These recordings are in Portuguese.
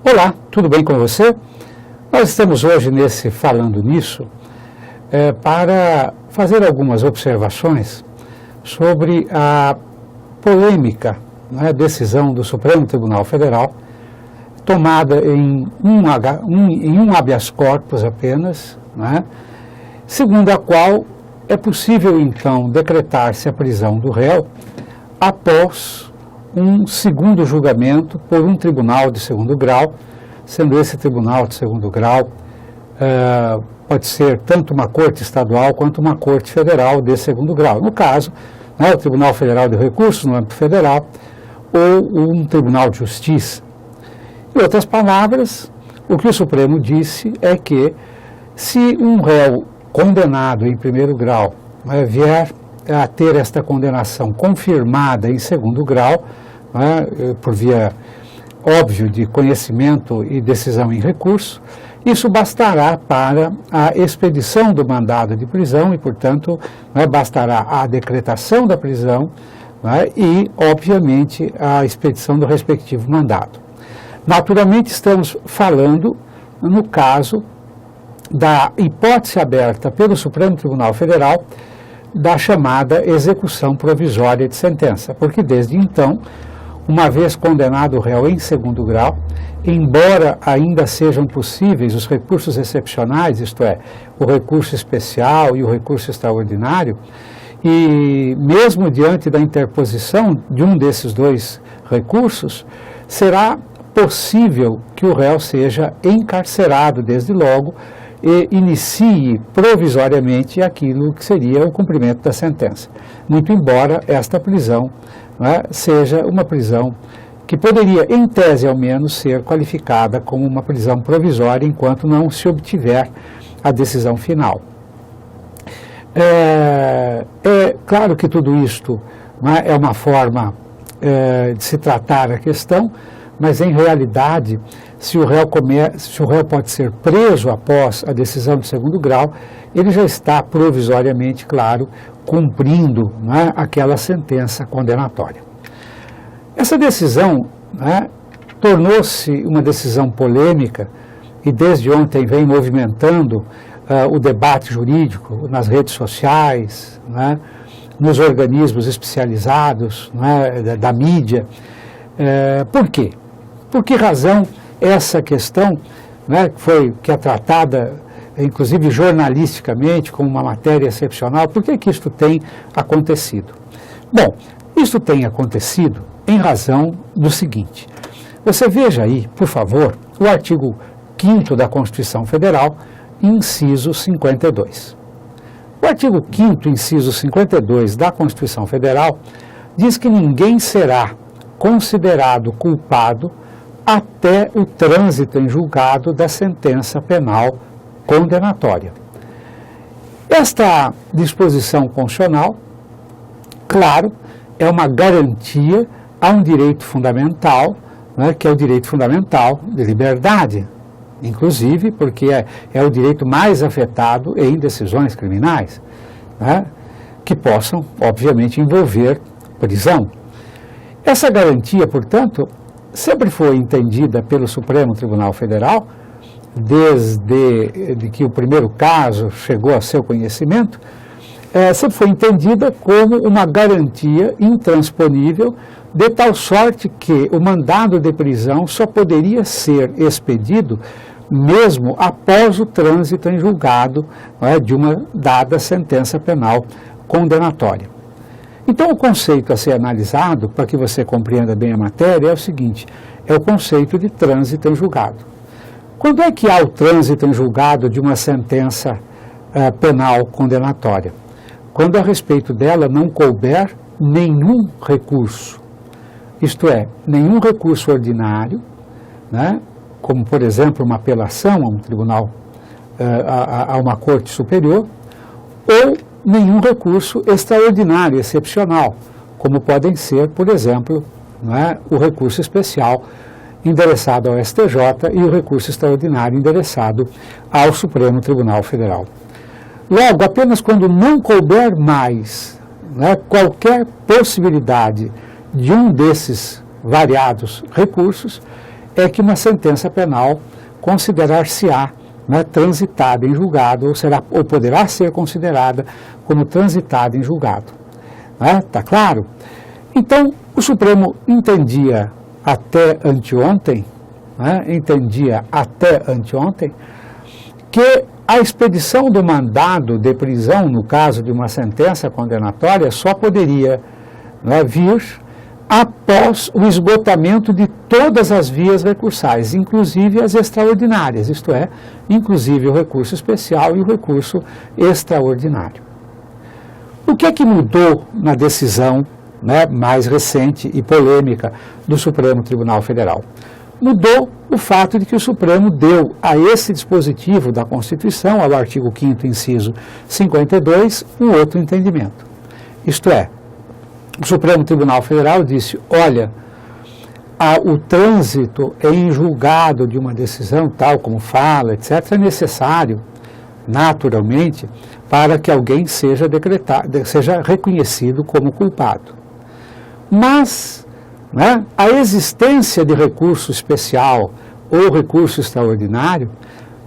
Olá, tudo bem com você? Nós estamos hoje nesse Falando Nisso para fazer algumas observações sobre a polêmica, decisão do Supremo Tribunal Federal, tomada em um habeas corpus apenas, segundo a qual é possível então decretar-se a prisão do réu após um segundo julgamento por um tribunal de segundo grau, sendo esse tribunal de segundo grau pode ser tanto uma corte estadual quanto uma corte federal de segundo grau. No caso, o Tribunal Federal de Recursos no âmbito federal ou um tribunal de justiça. Em outras palavras, o que o Supremo disse é que se um réu condenado em primeiro grau vier a ter esta condenação confirmada em segundo grau, por via, óbvio, de conhecimento e decisão em recurso, isso bastará para a expedição do mandado de prisão e, portanto, bastará a decretação da prisão e, obviamente, a expedição do respectivo mandado. Naturalmente, estamos falando, no caso da hipótese aberta pelo Supremo Tribunal Federal da chamada execução provisória de sentença, porque desde então, uma vez condenado o réu em segundo grau, embora ainda sejam possíveis os recursos excepcionais, isto é, o recurso especial e o recurso extraordinário, e mesmo diante da interposição de um desses dois recursos, será possível que o réu seja encarcerado desde logo e inicie provisoriamente aquilo que seria o cumprimento da sentença, muito embora esta prisão seja uma prisão que poderia, em tese ao menos, ser qualificada como uma prisão provisória enquanto não se obtiver a decisão final. É claro que tudo isto é uma forma de se tratar a questão, mas em realidade, se o réu pode ser preso após a decisão de segundo grau, ele já está provisoriamente, claro, cumprindo aquela sentença condenatória. Essa decisão tornou-se uma decisão polêmica e desde ontem vem movimentando o debate jurídico nas redes sociais, nos organismos especializados da mídia. Por quê? Por que razão essa questão, que é tratada inclusive jornalisticamente como uma matéria excepcional, por que isto tem acontecido? Bom, isso tem acontecido em razão do seguinte. Você veja aí, por favor, o artigo 5º da Constituição Federal, inciso 52. O artigo 5º, inciso 52 da Constituição Federal, diz que ninguém será considerado culpado até o trânsito em julgado da sentença penal condenatória. Esta disposição constitucional, claro, é uma garantia a um direito fundamental, que é o direito fundamental de liberdade, inclusive porque é o direito mais afetado em decisões criminais, que possam, obviamente, envolver prisão. Essa garantia, portanto, sempre foi entendida pelo Supremo Tribunal Federal, desde que o primeiro caso chegou a seu conhecimento, sempre foi entendida como uma garantia intransponível, de tal sorte que o mandado de prisão só poderia ser expedido mesmo após o trânsito em julgado de uma dada sentença penal condenatória. Então, o conceito a ser analisado, para que você compreenda bem a matéria, é o seguinte, é o conceito de trânsito em julgado. Quando é que há o trânsito em julgado de uma sentença penal condenatória? Quando a respeito dela não couber nenhum recurso, isto é, nenhum recurso ordinário, como, por exemplo, uma apelação a um tribunal, a uma corte superior, ou nenhum recurso extraordinário, excepcional, como podem ser, por exemplo, o recurso especial endereçado ao STJ e o recurso extraordinário endereçado ao Supremo Tribunal Federal. Logo, apenas quando não couber mais qualquer possibilidade de um desses variados recursos, é que uma sentença penal considerar-se-á, né, transitada em julgado, ou poderá ser considerada como transitada em julgado. Tá claro? Então, o Supremo entendia até anteontem, que a expedição do mandado de prisão, no caso de uma sentença condenatória, só poderia, vir após o esgotamento de todas as vias recursais, inclusive as extraordinárias, isto é, inclusive o recurso especial e o recurso extraordinário. O que é que mudou na decisão, mais recente e polêmica do Supremo Tribunal Federal? Mudou o fato de que o Supremo deu a esse dispositivo da Constituição, ao artigo 5º, inciso 52, um outro entendimento. Isto é, o Supremo Tribunal Federal disse, olha, o trânsito em julgado de uma decisão, tal como fala, etc., é necessário, naturalmente, para que alguém seja reconhecido como culpado. Mas, a existência de recurso especial ou recurso extraordinário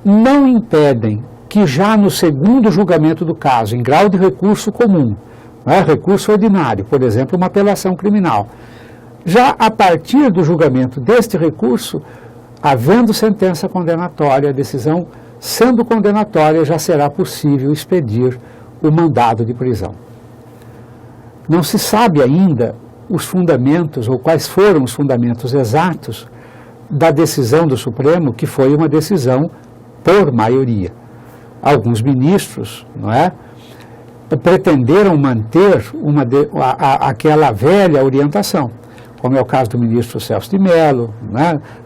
não impedem que já no segundo julgamento do caso, em grau de recurso comum, recurso ordinário, por exemplo, uma apelação criminal, já a partir do julgamento deste recurso, havendo sentença condenatória, a decisão sendo condenatória, já será possível expedir o mandado de prisão. Não se sabe ainda os fundamentos, ou quais foram os fundamentos exatos da decisão do Supremo, que foi uma decisão por maioria. Alguns ministros, pretenderam manter aquela velha orientação, como é o caso do ministro Celso de Mello,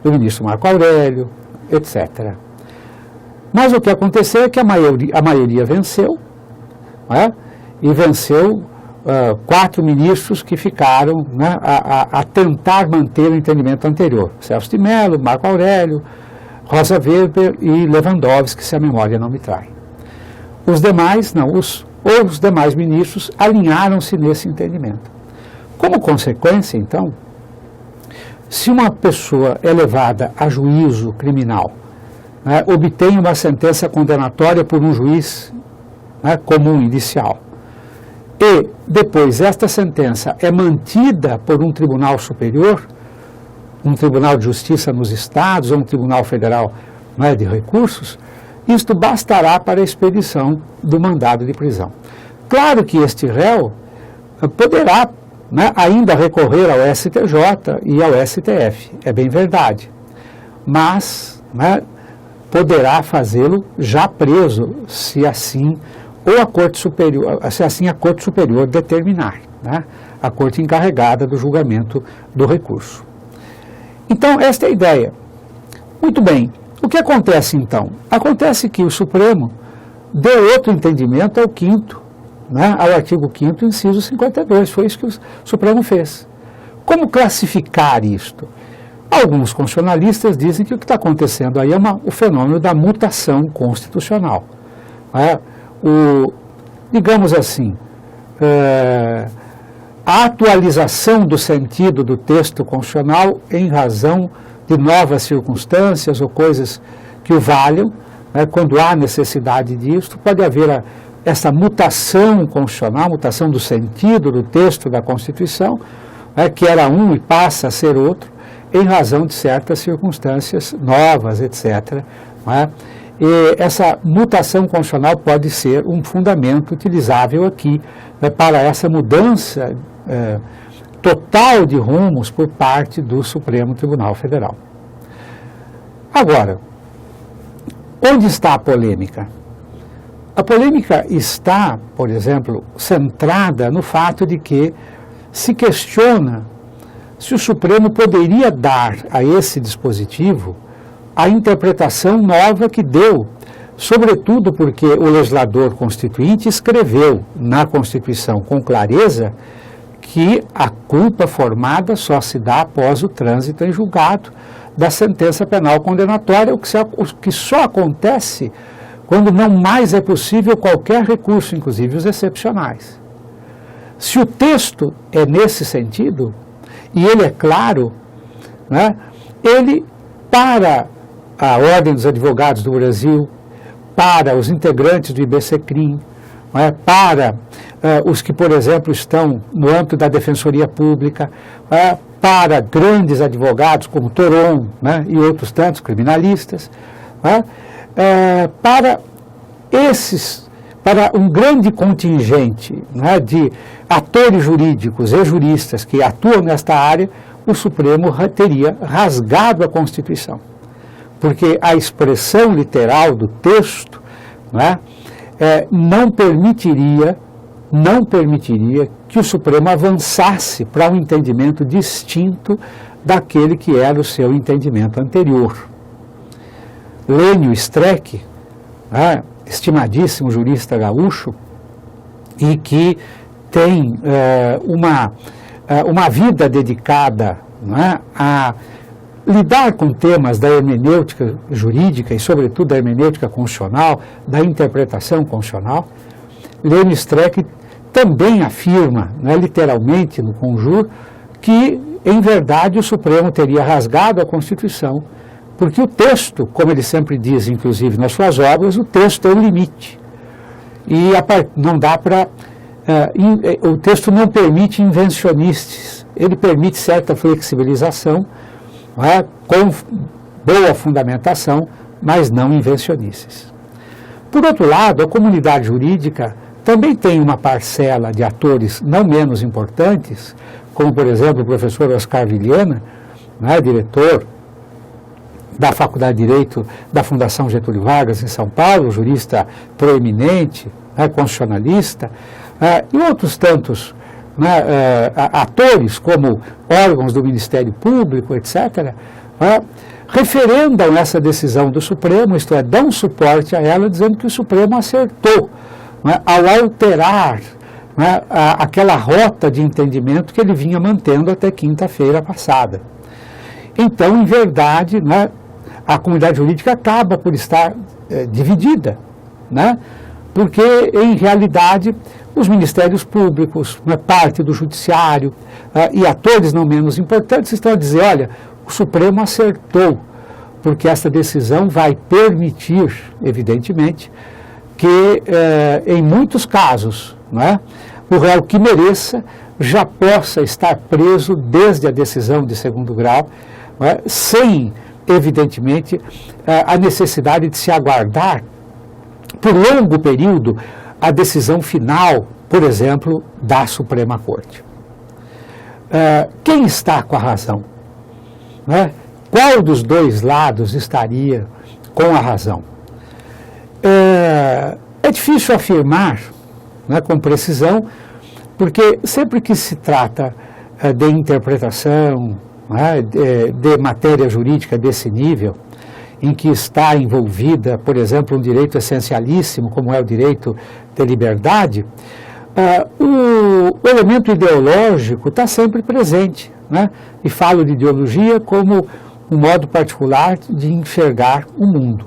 do ministro Marco Aurélio, etc. Mas o que aconteceu é que a maioria venceu, e venceu 4 ministros que ficaram a tentar manter o entendimento anterior. Celso de Mello, Marco Aurélio, Rosa Weber e Lewandowski, se a memória não me trai. Os demais, os demais ministros alinharam-se nesse entendimento. Como consequência, então, se uma pessoa é levada a juízo criminal, obtém uma sentença condenatória por um juiz comum inicial, e depois esta sentença é mantida por um tribunal superior, um tribunal de justiça nos estados, ou um tribunal federal de recursos, isto bastará para a expedição do mandado de prisão. Claro que este réu poderá ainda recorrer ao STJ e ao STF, é bem verdade, mas poderá fazê-lo já preso, se assim a Corte Superior determinar, a Corte encarregada do julgamento do recurso. Então, esta é a ideia. Muito bem, o que acontece então? Acontece que o Supremo deu outro entendimento ao ao artigo 5º, inciso 52, foi isso que o Supremo fez. Como classificar isto? Alguns constitucionalistas dizem que o que está acontecendo aí é o fenômeno da mutação constitucional. Digamos assim, a atualização do sentido do texto constitucional em razão de novas circunstâncias ou coisas que o valham, quando há necessidade disso, pode haver essa mutação constitucional, mutação do sentido do texto da Constituição, que era um e passa a ser outro, em razão de certas circunstâncias novas, etc. E essa mutação constitucional pode ser um fundamento utilizável aqui para essa mudança total de rumos por parte do Supremo Tribunal Federal. Agora, onde está a polêmica? A polêmica está, por exemplo, centrada no fato de que se questiona se o Supremo poderia dar a esse dispositivo a interpretação nova que deu, sobretudo porque o legislador constituinte escreveu na Constituição com clareza que a culpa formada só se dá após o trânsito em julgado da sentença penal condenatória, o que só acontece quando não mais é possível qualquer recurso, inclusive os excepcionais. Se o texto é nesse sentido, e ele é claro, ele para a Ordem dos Advogados do Brasil, para os integrantes do IBCCRIM, para os que, por exemplo, estão no âmbito da Defensoria Pública, para grandes advogados como Toron, e outros tantos criminalistas, para um grande contingente de atores jurídicos e juristas que atuam nesta área, o Supremo teria rasgado a Constituição. Porque a expressão literal do texto não permitiria que o Supremo avançasse para um entendimento distinto daquele que era o seu entendimento anterior. Lênio Streck, estimadíssimo jurista gaúcho, e que tem uma vida dedicada a lidar com temas da hermenêutica jurídica e, sobretudo, da hermenêutica constitucional, da interpretação constitucional. Lênio Streck também afirma, literalmente no Conjur, que, em verdade, o Supremo teria rasgado a Constituição, porque o texto, como ele sempre diz, inclusive nas suas obras, o texto é o limite. E não dá para... o texto não permite invencionices, ele permite certa flexibilização, com boa fundamentação, mas não invencionices. Por outro lado, a comunidade jurídica também tem uma parcela de atores não menos importantes, como, por exemplo, o professor Oscar Vilhena, diretor da Faculdade de Direito da Fundação Getúlio Vargas, em São Paulo, jurista proeminente, constitucionalista, e outros tantos atores, como órgãos do Ministério Público, etc., referendam essa decisão do Supremo, isto é, dão suporte a ela, dizendo que o Supremo acertou ao alterar aquela rota de entendimento que ele vinha mantendo até quinta-feira passada. Então, em verdade, a comunidade jurídica acaba por estar dividida, porque, em realidade, os ministérios públicos, parte do judiciário e atores não menos importantes estão a dizer, olha, o Supremo acertou, porque essa decisão vai permitir, evidentemente, que em muitos casos, o réu que mereça já possa estar preso desde a decisão de segundo grau, sem, evidentemente, a necessidade de se aguardar por longo período a decisão final, por exemplo, da Suprema Corte. Quem está com a razão? Qual dos dois lados estaria com a razão? É difícil afirmar com precisão, porque sempre que se trata de interpretação, de matéria jurídica desse nível, em que está envolvida, por exemplo, um direito essencialíssimo, como é o direito de liberdade, o elemento ideológico está sempre presente, e falo de ideologia como um modo particular de enxergar o mundo.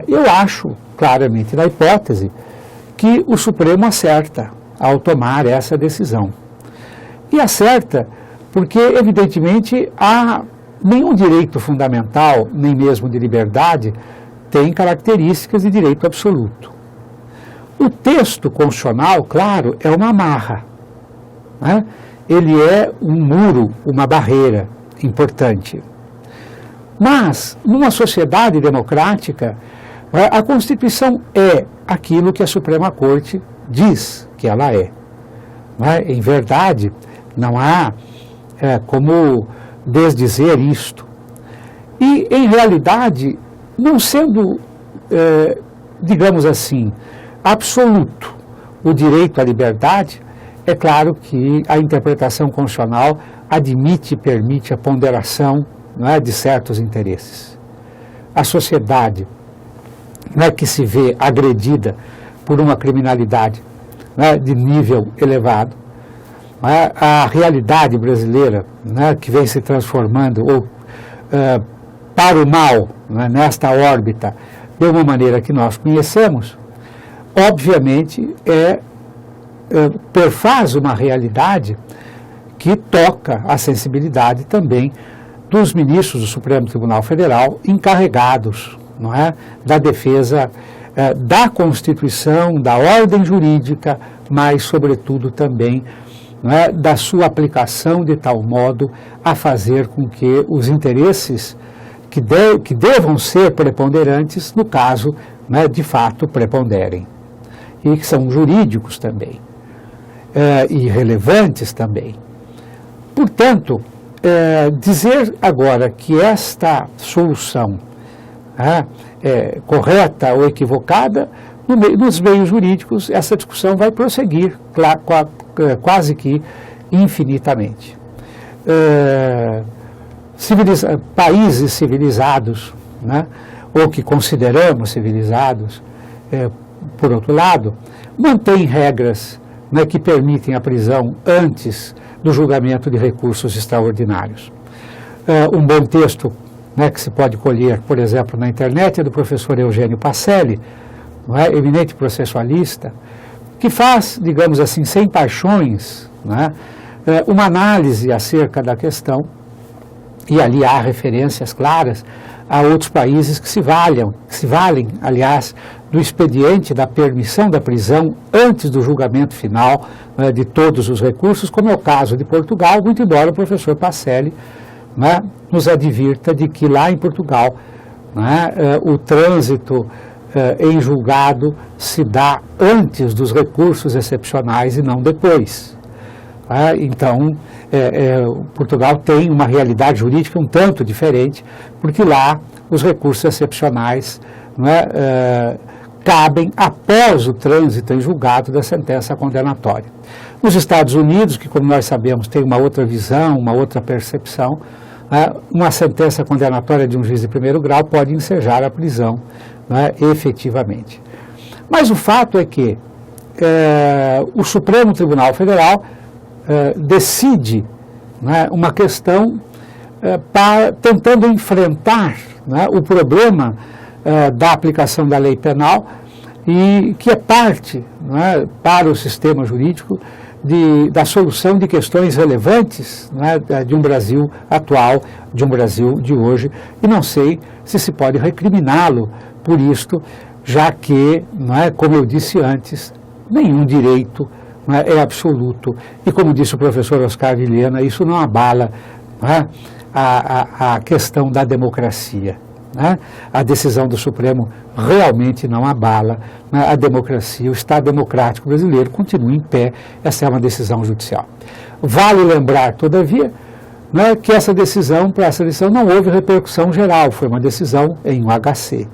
Eu acho, claramente, na hipótese, que o Supremo acerta ao tomar essa decisão. E acerta porque, evidentemente, nenhum direito fundamental, nem mesmo de liberdade, tem características de direito absoluto. O texto constitucional, claro, é uma amarra. Ele é um muro, uma barreira importante. Mas, numa sociedade democrática, a Constituição é aquilo que a Suprema Corte diz que ela é. Em verdade, não há como desdizer isto. E, em realidade, não sendo, digamos assim, absoluto o direito à liberdade, é claro que a interpretação constitucional admite e permite a ponderação de certos interesses. A sociedade que se vê agredida por uma criminalidade de nível elevado, a realidade brasileira que vem se transformando para o mal nesta órbita de uma maneira que nós conhecemos, obviamente perfaz uma realidade que toca a sensibilidade também dos ministros do Supremo Tribunal Federal encarregados, não é, da defesa da Constituição, da ordem jurídica, mas, sobretudo, também, não é, da sua aplicação de tal modo a fazer com que os interesses que devam ser preponderantes, no caso, né, de fato, preponderem. E que são jurídicos também, e relevantes também. Portanto, dizer agora que esta solução é correta ou equivocada, nos meios jurídicos, essa discussão vai prosseguir quase que infinitamente. Países civilizados, né, ou que consideramos civilizados, por outro lado, mantêm regras, né, que permitem a prisão antes do julgamento de recursos extraordinários. Um bom texto, né, que se pode colher, por exemplo, na internet, é do professor Eugênio Pacelli, não é, eminente processualista, que faz, digamos assim, sem paixões, né, uma análise acerca da questão, e ali há referências claras a outros países que se valem, aliás, do expediente da permissão da prisão antes do julgamento final, né, de todos os recursos, como é o caso de Portugal, muito embora o professor Pacelli, né, nos advirta de que lá em Portugal, né, o trânsito em julgado se dá antes dos recursos excepcionais e não depois. Então, Portugal tem uma realidade jurídica um tanto diferente, porque lá os recursos excepcionais, né, cabem após o trânsito em julgado da sentença condenatória. Nos Estados Unidos, que como nós sabemos tem uma outra visão, uma outra percepção, uma sentença condenatória de um juiz de primeiro grau pode ensejar a prisão, né, efetivamente. Mas o fato é que o Supremo Tribunal Federal decide, né, uma questão tentando enfrentar, né, o problema da aplicação da lei penal e que é parte, né, para o sistema jurídico da solução de questões relevantes, né, de um Brasil atual, de um Brasil de hoje, e não sei se pode recriminá-lo por isto, já que, né, como eu disse antes, nenhum direito, né, é absoluto, e como disse o professor Oscar Vilhena, isso não abala, né, a questão da democracia. Né? A decisão do Supremo realmente não abala, né, a democracia, o Estado democrático brasileiro continua em pé, essa é uma decisão judicial. Vale lembrar, todavia, né, que essa decisão não houve repercussão geral, foi uma decisão em um HC.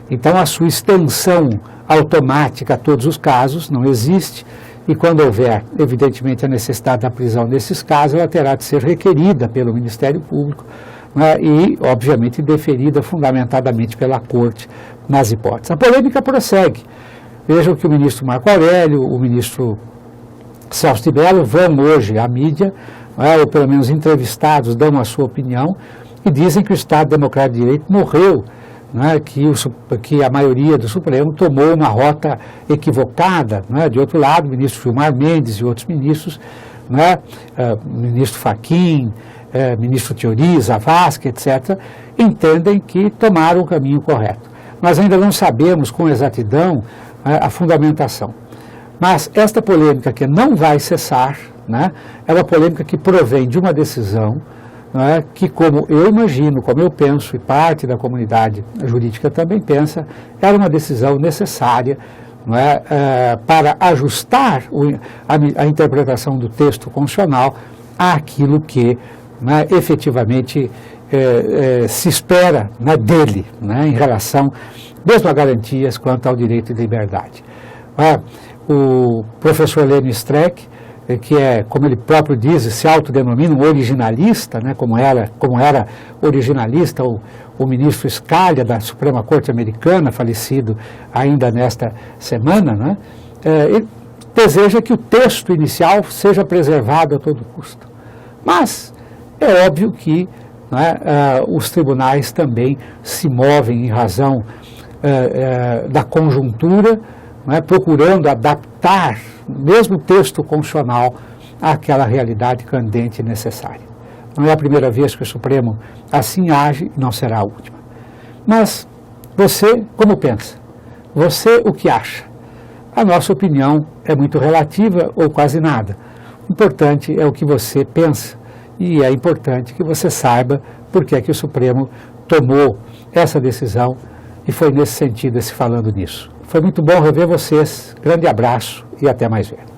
Então a sua extensão automática a todos os casos não existe, e quando houver, evidentemente, a necessidade da prisão nesses casos, ela terá de ser requerida pelo Ministério Público, né, e, obviamente, deferida fundamentadamente pela Corte nas hipóteses. A polêmica prossegue. Vejam que o ministro Marco Aurélio, o ministro Celso de Mello vão hoje à mídia, né, ou pelo menos entrevistados, dão a sua opinião e dizem que o Estado Democrático de Direito morreu, né, que a maioria do Supremo tomou uma rota equivocada, né. De outro lado, o ministro Gilmar Mendes e outros ministros, né, ministro Fachin, ministro Thiori, Zavascki, etc., entendem que tomaram o caminho correto. Nós ainda não sabemos com exatidão a fundamentação. Mas esta polêmica que não vai cessar, né, é uma polêmica que provém de uma decisão, né, que, como eu imagino, como eu penso, e parte da comunidade jurídica também pensa, era uma decisão necessária, não é, para ajustar a interpretação do texto constitucional àquilo que, né, efetivamente se espera, né, dele, né, em relação mesmo a garantias quanto ao direito de liberdade. O professor Lênio Streck, que é, como ele próprio diz, se autodenomina um originalista, né, como era originalista o ministro Scalia da Suprema Corte Americana, falecido ainda nesta semana, né, ele deseja que o texto inicial seja preservado a todo custo. Mas é óbvio que, né, os tribunais também se movem em razão da conjuntura, né, procurando adaptar mesmo o texto constitucional àquela realidade candente e necessária. não é a primeira vez que o Supremo assim age e não será a última. Mas você, como pensa? Você, o que acha? A nossa opinião é muito relativa ou quase nada. O importante é o que você pensa e é importante que você saiba por que é que o Supremo tomou essa decisão e foi nesse sentido esse Falando Nisso. Foi muito bom rever vocês. Grande abraço e até mais ver.